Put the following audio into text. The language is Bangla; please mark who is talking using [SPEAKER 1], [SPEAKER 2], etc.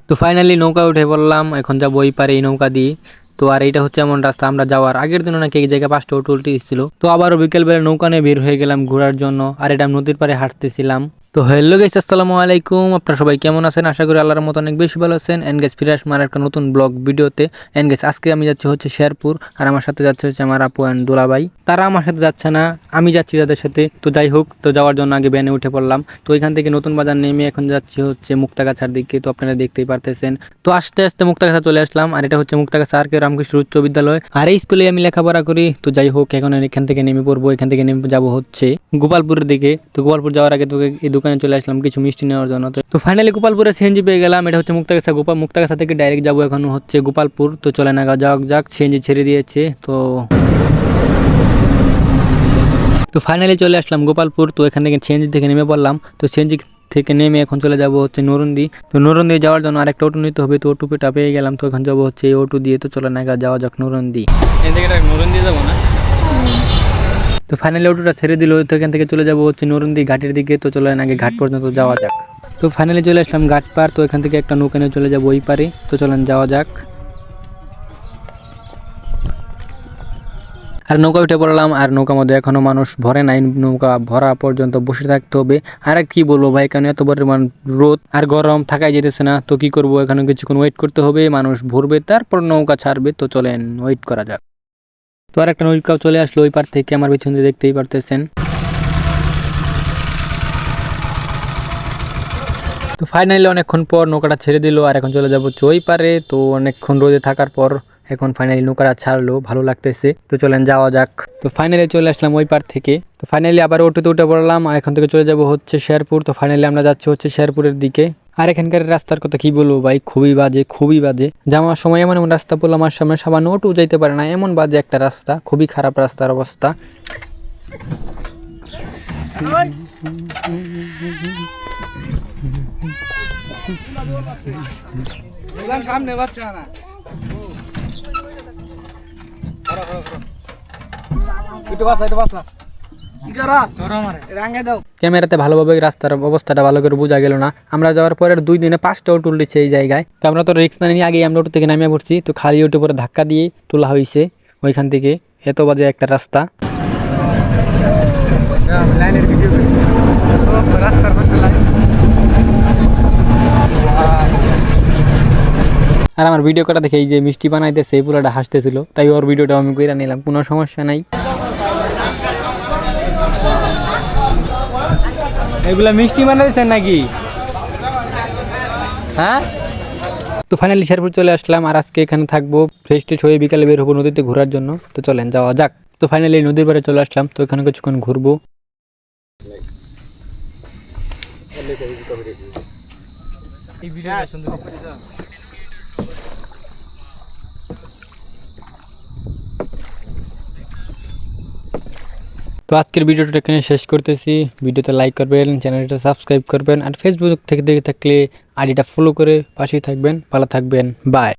[SPEAKER 1] তো ফাইনালি নৌকা উঠে পড়লাম, এখন যাবো ওই পারে এই নৌকা দিয়ে। তো আর এইটা হচ্ছে এমন রাস্তা, আমরা যাওয়ার আগের দিনও নাকি এই জায়গায় 5টা অটো উল্টে এসেছিল। তো আবারও বিকেলবেলা নৌকা নিয়ে বের হয়ে গেলাম ঘোরার জন্য, আর এটা নদীর পাড়ে হাঁটতেছিলাম। তো হ্যালো গাইস, আসসালামু আলাইকুম। আপনারা সবাই কেমন আছেন? আশা করি আল্লাহর মতো অনেক বেশি ভালো আছেন। এন্ড গাইস, ফিরে আসলাম একটা নতুন ব্লগ ভিডিওতে। এন্ড গাইস, আজকে আমি যাচ্ছি হচ্ছে শেরপুর, আর আমার সাথে যাচ্ছে হচ্ছে আমার আপু এন্ড দুলাভাই। তারা আমার সাথে যাচ্ছে না, আমি যাচ্ছি তাদের সাথে। তো যাই হোক, তো যাওয়ার জন্য আগে ভ্যানে উঠে পড়লাম। তো এখান থেকে নতুন বাজার নেমে এখন যাচ্ছি হচ্ছে মুক্তাগাছার দিকে। তো আপনারা দেখতেই পারতেছেন। তো আস্তে আস্তে মুক্তাগাছা চলে আসলাম, আর এটা হচ্ছে মুক্তাগাছা আর কে রামকৃষ্ণ উচ্চ বিদ্যালয়, আর এই স্কুলে আমি লেখাপড়া করি। তো যাই হোক, এখন এখান থেকে নেমে পড়বো। এখান থেকে নেমে যাবো হচ্ছে গোপালপুরের দিকে। তো গোপালপুর যাওয়ার আগে তোকে এই দোকানে চলে আসলাম কিছু মিষ্টি নেওয়ার জন্য। তো ফাইনালি গোপালপুরে সিএনজি পেয়ে গেলাম। এটা হচ্ছে মুক্তাগাছা। মুক্তাগাছা থেকে ডাইরেক্ট যাবো এখন হচ্ছে গোপালপুর। তো চলে না যাক, সিএনজি ছেড়ে দিয়েছে। তো ফাইনালি চলে আসলাম গোপালপুর। তো এখান থেকে সিএনজি থেকে নেমে পড়লাম। তো সিএনজি থেকে নেমে এখন চলে যাব হচ্ছে নরুন্দি। তো নরুন্দি যাওয়ার জন্য আরেকটা অটো নিতে হবে। তো অটোটা পেয়ে গেলাম। তো এখন যাবো হচ্ছে এই অটো দিয়ে। তো চলে না যাওয়া যাক নরুন্দি। এখান থেকে নরুন্দি যাবো না। তো ফাইনালি অটোটা ছেড়ে দিল। তো এখান থেকে চলে যাব হচ্ছে নরুন্দি ঘাটের দিকে। তো চলে আগে ঘাট পর্যন্ত যাওয়া যাক। তো ফাইনালি চলে আসলাম ঘাট পার। তো এখান থেকে একটা নৌকা নিয়ে চলে যাবো ওই পারে। তো চলেন যাওয়া যাক। আর নৌকা উঠে পড়লাম, আর নৌকার মধ্যে এখনো মানুষ ভরে নাই। নৌকা ভরা পর্যন্ত বসে থাকতে হবে। আর কি বলবো ভাই, কারণ এত পরিমাণ রোদ আর গরম, থাকাই যেতেছে না। তো কি করবো, এখানে কিছুক্ষণ ওয়েট করতে হবে। মানুষ ভরবে, তারপর নৌকা ছাড়বে। তো চলেন ওয়েট করা যাক। তো আর একটা নৌকাও চলে আসলো ওই পার থেকে, আমার পিছনে দেখতেই পারতেছেন। তো ফাইনালি অনেকক্ষণ পর নৌকাটা ছেড়ে দিল, আর এখন চলে যাবো ওই পারে। তো অনেকক্ষণ রোদে থাকার পর এখন ফাইনালি নৌকাটা ছাড়লো, ভালো লাগতেছে। তো চলেন যাওয়া যাক। তো ফাইনালি চলে আসলাম ওই পার থেকে। তো ফাইনালি আবার অটোতে উঠে পড়লাম, আর এখন থেকে চলে যাব হচ্ছে শেরপুর। তো ফাইনালি আমরা যাচ্ছি হচ্ছে শেরপুরের দিকে। আর এখানকার রাস্তার কথা কি বলবো ভাই, খুবই বাজে। যাওয়ার সময় এমন এমন রাস্তা পড়লাম, আমার সামনে সামান্য অটো যাইতে পারে না, এমন বাজে একটা রাস্তা, খুবই খারাপ রাস্তার অবস্থা। সামনে বাচ্চা না, ক্যামেরাতে ভালোভাবে রাস্তার অবস্থাটা ভালো করে বোঝা গেল না। আমরা যাওয়ার পরের 2 দিনে 5টা অটো উঠেছে এই জায়গায়। তো আমরা তো রিক্স না নিয়ে আগে আমরা অটো থেকে নামিয়ে পড়ছি। তো খালি অটো পরে ধাক্কা দিয়ে তোলা হয়েছে ওইখান থেকে। এত বাজে একটা রাস্তা। আর আমার ভিডিও করা দেখে এই যে মিষ্টি বানাইতেছে, এই পুরোটা হাসতেছিল, তাই ওর ভিডিওটা আমি করে নিলাম, কোনো সমস্যা নাই। এগুলা মিষ্টি বানাইছেন নাকি? হ্যাঁ। তো ফাইনালি শেরপুর চলে আসলাম, আর আজকে এখানে থাকবো। ফ্রেশ ট্রেশ হয়ে বিকালে বের হবো নদীতে ঘোরার জন্য। তো চলেন যাওয়া যাক। তো ফাইনালি নদীর পাড়ে চলে আসলাম। তো এখানে কিছুক্ষণ ঘুরবো। তো আজকের ভিডিওটা এখানে শেষ করতেছি। ভিডিওতে লাইক করবেন, চ্যানেলটা সাবস্ক্রাইব করবেন, আর ফেসবুক থেকে দেখে থাকলে আইডিটা ফলো করে পাশেই থাকবেন। ভালো থাকবেন, বাই।